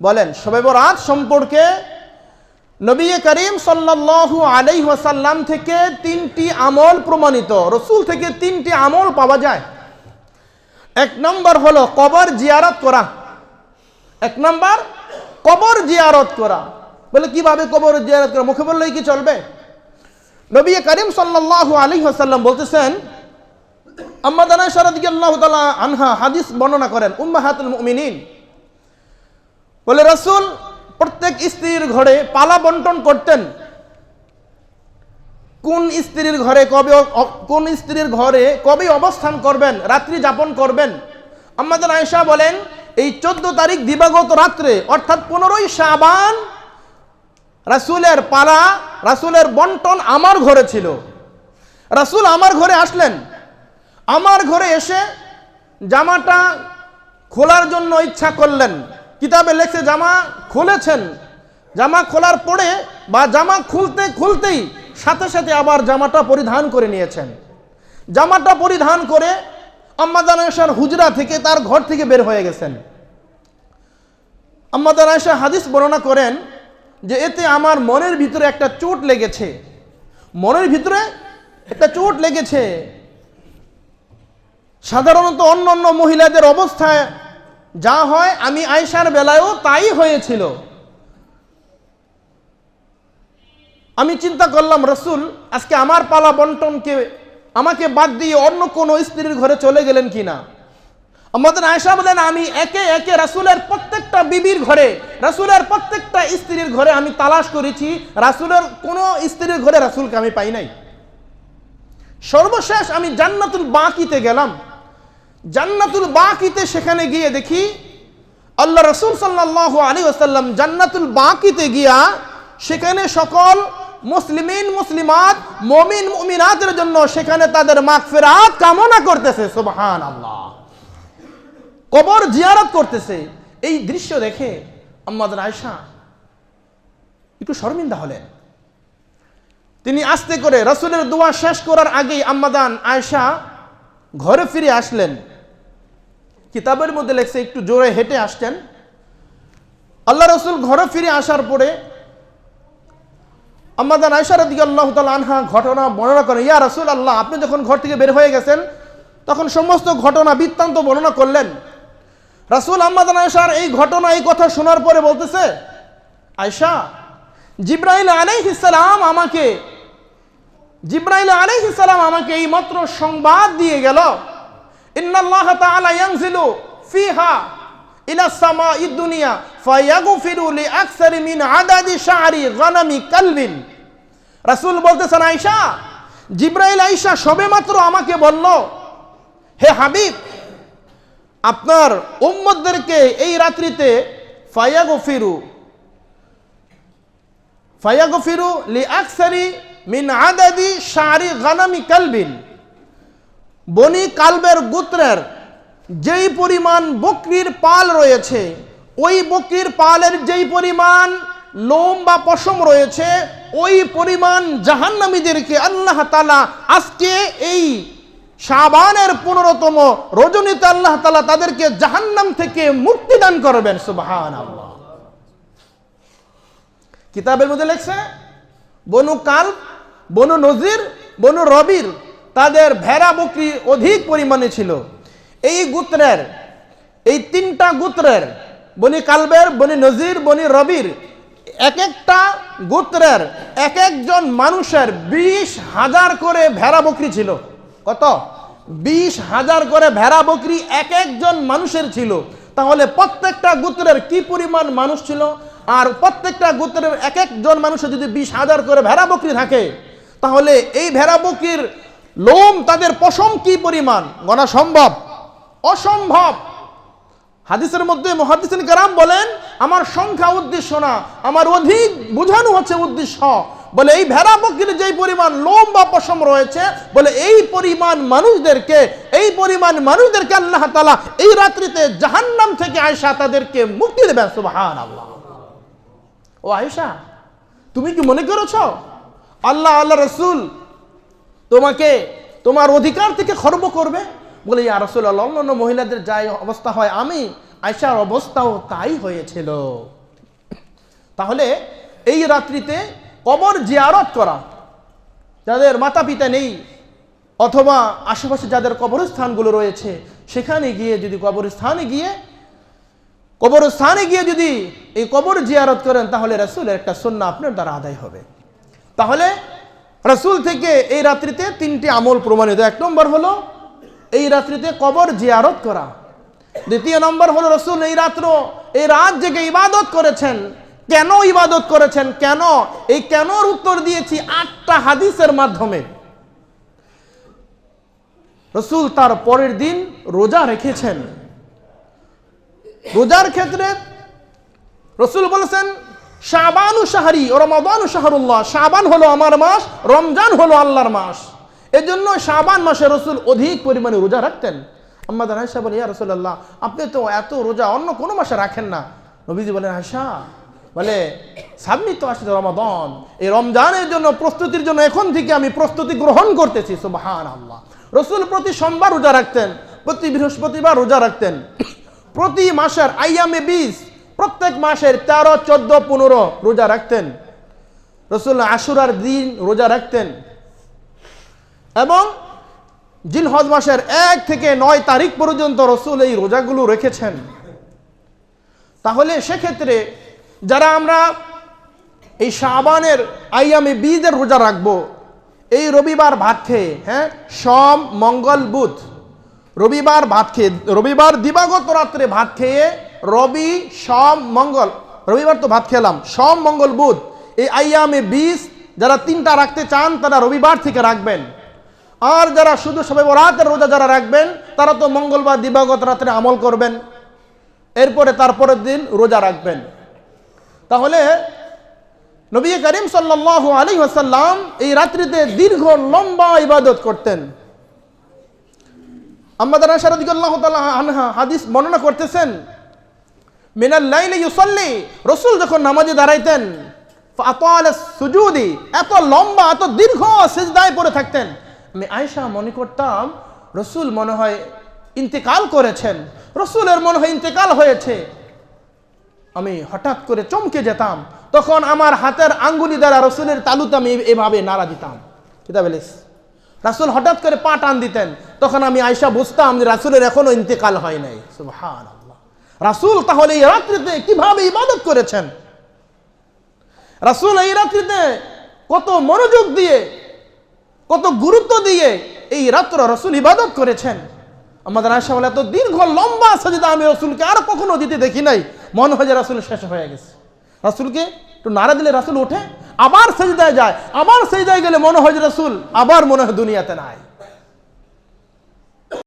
বলেন, শবে বরাত সম্পর্কে নবী করিম সাল্লাল্লাহু আলাইহি ওয়াসাল্লাম থেকে 3টি আমল প্রমাণিত, রসুল থেকে 3টি আমল পাওয়া যায়। 1 নম্বর হলো কবর জিয়ারত করা। 1 নম্বর কবর জিয়ারত করা। বলে কিভাবে কবর জিয়ারত করা? মুখে বললেই কি চলবে? নবী করিম সাল্লাল্লাহু আলাইহি ওয়াসাল্লাম বলতেছেন, আম্মা আয়েশা রাদিয়াল্লাহু তাআলা আনহা হাদিস বর্ণনা করেন, উম্মাহাতুল মুমিনিন বলে রাসূল প্রত্যেক স্ত্রীর ঘরে পালা বন্টন করতেন। কোন স্ত্রীর ঘরে কবে অবস্থান করবেন, রাত্রি যাপন করবেন। আম্মা আয়েশা বলেন, এই 14 তারিখ দিবাগত রাত্রে অর্থাৎ 15ই শাবান রাসূলের পালা, রাসূলের বন্টন আমার ঘরে ছিল। রাসূল আমার ঘরে আসলেন, আমার ঘরে এসে জামাটা খোলার জন্য ইচ্ছা করলেন। কিতাবে লেখছে জামা খুলেছেন, জামা খোলার পরে বা জামা খুলতেই সাথে সাথে আবার জামাটা পরিধান করে নিয়েছেন। জামাটা পরিধান করে আম্মা আয়েশার হুজরা থেকে, তার ঘর থেকে বের হয়ে গেছেন। আম্মা আয়েশা হাদিস বর্ণনা করেন যে এতে আমার মনের ভিতরে একটা চোট লেগেছে, মনের ভিতরে একটা চোট লেগেছে। সাধারণত অন্য মহিলাদের অবস্থায় যা হয় আমি আয়েশার বেলায়ও তাই হয়েছিল। আমি চিন্তা করলাম, রাসূল আজকে আমার পালা বন্টনকে আমাকে বাদ দিয়ে অন্য কোনো স্ত্রীর ঘরে চলে গেলেন কিনা। আমাদের আয়েশা বলেন, আমি একে একে রাসূলের প্রত্যেকটা বিবির ঘরে, রাসূলের প্রত্যেকটা স্ত্রীর ঘরে আমি তালাশ করেছি, রাসূলের কোনো স্ত্রীর ঘরে রাসূলকে আমি পাই নাই। সর্বশেষ আমি জান্নাতুল বাকিতে গেলাম। জান্নাতুল বাকিতে সেখানে গিয়ে দেখি আল্লাহ রাসূল সাল্লাল্লাহু আলাইহি ওয়াসাল্লাম জান্নাতুল বাকিতে গিয়া সেখানে সকল মুসলিমিন মুসলিমাত মুমিন মুমিনাতের জন্য সেখানে তাদের মাগফিরাত কামনা করতেছে। সুবহানাল্লাহ, কবর জিয়ারত করতেছে। এই দৃশ্য দেখে আম্মাজান আয়েশা একটু শর্মিন্দা হলেন। তিনি আস্তে করে রাসূলের দোয়া শেষ করার আগেই আম্মাজান আয়েশা ঘরে ফিরে আসলেন। কিতাবের মধ্যে লেখছে একটু জোরে হেঁটে আসতেন। আল্লাহ রাসূল ঘরে ফিরে আসার পরে আম্মাজান আয়েশা রাদিয়াল্লাহু তাআলা আনহা ঘটনা বর্ণনা করেন, ইয়া রাসূলুল্লাহ, আপনি যখন ঘর থেকে বের হয়ে গেছেন তখন সমস্ত ঘটনা বৃত্তান্ত বর্ণনা করলেন। রাসূল আম্মাজান আয়েশার এই ঘটনা, এই কথা শোনার পরে বলতেছে, আয়েশা, জিবরাইল আলাইহিস সালাম আমাকে এই মাত্র সংবাদ দিয়ে গেল, ইন্নাল্লাহ তাআলা ইয়ানজিলু ফিহা ইলা সামাঈদ দুনিয়া ফায়াগফিরু লিআকসারি মিন আদাদি শা'রি গানামি কালবিন। রাসূল বলতেছেন, আয়েশা, জিবরাইল আয়েশা সবেমাত্র আমাকে বলল, হে হাবিব, আপনার উম্মতদেরকে এই রাত্রিতে ফায়াগফিরু লিআকসারি মিন আদাদি শা'রি গানামি কালবিন, বনি কালবের গোত্রের যেই পরিমাণ বকরির পাল রয়েছে, ওই বকরির পালের যেই পরিমাণ লোম বা পশম রয়েছে, ওই পরিমাণ জাহান্নামীদেরকে আল্লাহ তাআলা আজকে এই শাবানের 15তম রজনীতে আল্লাহ তাআলা তাদেরকে জাহান্নাম থেকে মুক্তি দান করবেন। সুবহানাল্লাহ। কিতাবের মধ্যে লেখছে বনু কালব, বনু নজির, বনু রবির তাদের ভেড়া বকরি অধিক পরিমাণে ছিল। এই গোত্রের, এই 3টা গোত্রের, বনি কালবের, বনি নজির, বনি রবির, এক একটা গোত্রের এক একজন মানুষের 20,000 করে ভেড়া বকরি ছিল। কত? 20,000 করে ভেড়া বকরি এক একজন মানুষের ছিল। তাহলে প্রত্যেকটা গোত্রের কি পরিমাণ মানুষ ছিল, আর প্রত্যেকটা গোত্রের এক একজন মানুষের যদি 20,000 করে ভেড়া বকরি থাকে, তাহলে এই ভেড়া বকরির লোম, তাদের পশম কি পরিমাণ গণা সম্ভব? অসম্ভব। হাদিসের মধ্যে মুহাদ্দিসিন কেরাম বলেন, আমার সংখ্যা উদ্দেশ্য না, আমার অধিক বোঝানো হচ্ছে উদ্দেশ্য। বলে এই ভেড়া বকরির যেই পরিমাণ লোম বা পশম রয়েছে, বলে এই পরিমাণ মানুষদেরকে আল্লাহ তাআলা এই রাত্রিতে জাহান্নাম থেকে আয়েশা তাদেরকে মুক্তি দেবেন। সুবহানাল্লাহ। ও আয়েশা, তুমি কি মনে করেছো আল্লাহ রাসূল তোমাকে তোমার অধিকার থেকে খর্ব করবে? বলে, ইয়া রাসূলুল্লাহ, অন্যান্য মহিলাদের যাই অবস্থা হয় আয়েশার অবস্থাও তাই হয়েছিল। তাহলে এই রাত্রিতে কবর জিয়ারত করা, যাদের মাতা পিতা নেই অথবা আশেপাশে যাদের কবরস্থানগুলো রয়েছে, সেখানে গিয়ে যদি কবরস্থানে গিয়ে যদি এই কবর জিয়ারত করেন, তাহলে রাসূলের একটা সুন্নাহ আপনার দ্বারা আদায় হবে। তাহলে রাসূল থেকে এই রাত্রিতে 3টি আমল প্রমাণিত। 1 নম্বর হলো এই রাত্রিতে কবর জিয়ারত করা। 2 নম্বর হলো রাসূল এই রাত জেগে ইবাদত করেছেন। কেন ইবাদত করেছেন, কেন, এই কেনর উত্তর দিয়েছি 8টা হাদিসের মাধ্যমে। রাসূল তার পরের দিন রোজা রেখেছেন। রোজার ক্ষেত্রে রাসূল বলেছেন, শাবানু শাহরি ও রমাদানু শাহরুল্লাহ, শাবান হলো আমার মাস, রমজান হলো আল্লাহর মাস। এজন্য শাবান মাসে রাসূল অধিক পরিমাণে রোজা রাখতেন। আম্মা জান আয়েশা বলে, ইয়া রাসূলুল্লাহ, আপনি তো এত রোজা অন্য কোনো মাসে রাখেন না। নবীজি বলেন, আয়েশা বলে, সামনে তো আসছে রমাদান, এই রমজানের জন্য প্রস্তুতির জন্য এখন থেকে আমি প্রস্তুতি গ্রহণ করতেছি। সুবহানাল্লাহ। রাসূল প্রতি সোমবার রোজা রাখতেন, প্রতি বৃহস্পতিবার রোজা রাখতেন, প্রতি মাসের আইয়ামে 20, প্রত্যেক মাসের 13, 14, 15 রোজা রাখতেন। রাসূল আশুরার দিন রোজা রাখতেন এবং জিলহজ মাসের 1 থেকে 9 তারিখ পর্যন্ত রাসূল এই রোজাগুলো রেখেছেন। তাহলে সেক্ষেত্রে যারা আমরা এই শাবানের আইয়ামে 20 এর রোজা রাখবো, এই রবিবার ভাত খেয়ে, সোম মঙ্গল বুধ, রবিবার ভাত খেয়ে, রবিবার দিবাগত রাত্রে ভাত খেয়ে, রবি সোম মঙ্গল, রবিবার তো ভাত খেলাম, সোম মঙ্গল বুধ, এই আইয়ামে 20 যারা 3টা রাখতে চান তারা রবিবার থেকে রাখবেন। আর যারা শুধু শবে বরাতের রোজা যারা রাখবেন, তারা তো মঙ্গলবার দিবাগত রাত্রে আমল করবেন, এরপরে তারপরের দিন রোজা রাখবেন। তাহলে নবী করিম সাল্লাল্লাহু আলাইহি ওয়াসাল্লাম এই রাত্রিতে দীর্ঘ লম্বা ইবাদত করতেন। আম্মা জান আয়েশা রাদিয়াল্লাহু তাআলা আনহা হাদিস বর্ণনা করতেছেন, মিনাল লাইলি ইউসাল্লি, রাসূল যখন নামাজে দাঁড়াইতেন, ফাতাল সুজুদি, এত লম্বা এত দীর্ঘ সিজদায় পড়ে থাকতেন। আমি আয়েশা মনে করতাম রাসূল মনে হয় ইন্তেকাল করেছেন, রাসূলের মনে হয় ইন্তেকাল হয়েছে। আমি হঠাৎ করে চমকে যেতাম, তখন আমার হাতের আঙ্গুলি দ্বারা রাসূলের তালুতে আমি এভাবে নাড়া দিতাম। কিতাবে লেখা, রাসূল হঠাৎ করে পা টান দিতেন, তখন আমি আয়েশা বুঝতাম যে রাসূলের এখনো ইন্তেকাল হয় নাই। সুবহানাল্লাহ। রাসূল তাহলে এই রাত্রিতে কিভাবে ইবাদত করেছেন, রাসূল এই রাত্রিতে কত মনোযোগ দিয়ে, কত গুরুত্ব দিয়ে এই রাত্র রাসূল ইবাদত করেছেন। আমাদের আয়েশা বলে, এত দীর্ঘ লম্বা সাজদা আমি রাসূলকে আর কখনো দিতে দেখি নাই। মনে হয় যে রাসূল শেষ হয়ে গেছে। রাসূলকে একটু নাড়া দিলে রাসূল ওঠে, আবার সিজদায় যায়, আবার সিজদায় গেলে মনে হয় যে রাসূল আবার মনে হয় দুনিয়াতে নাই।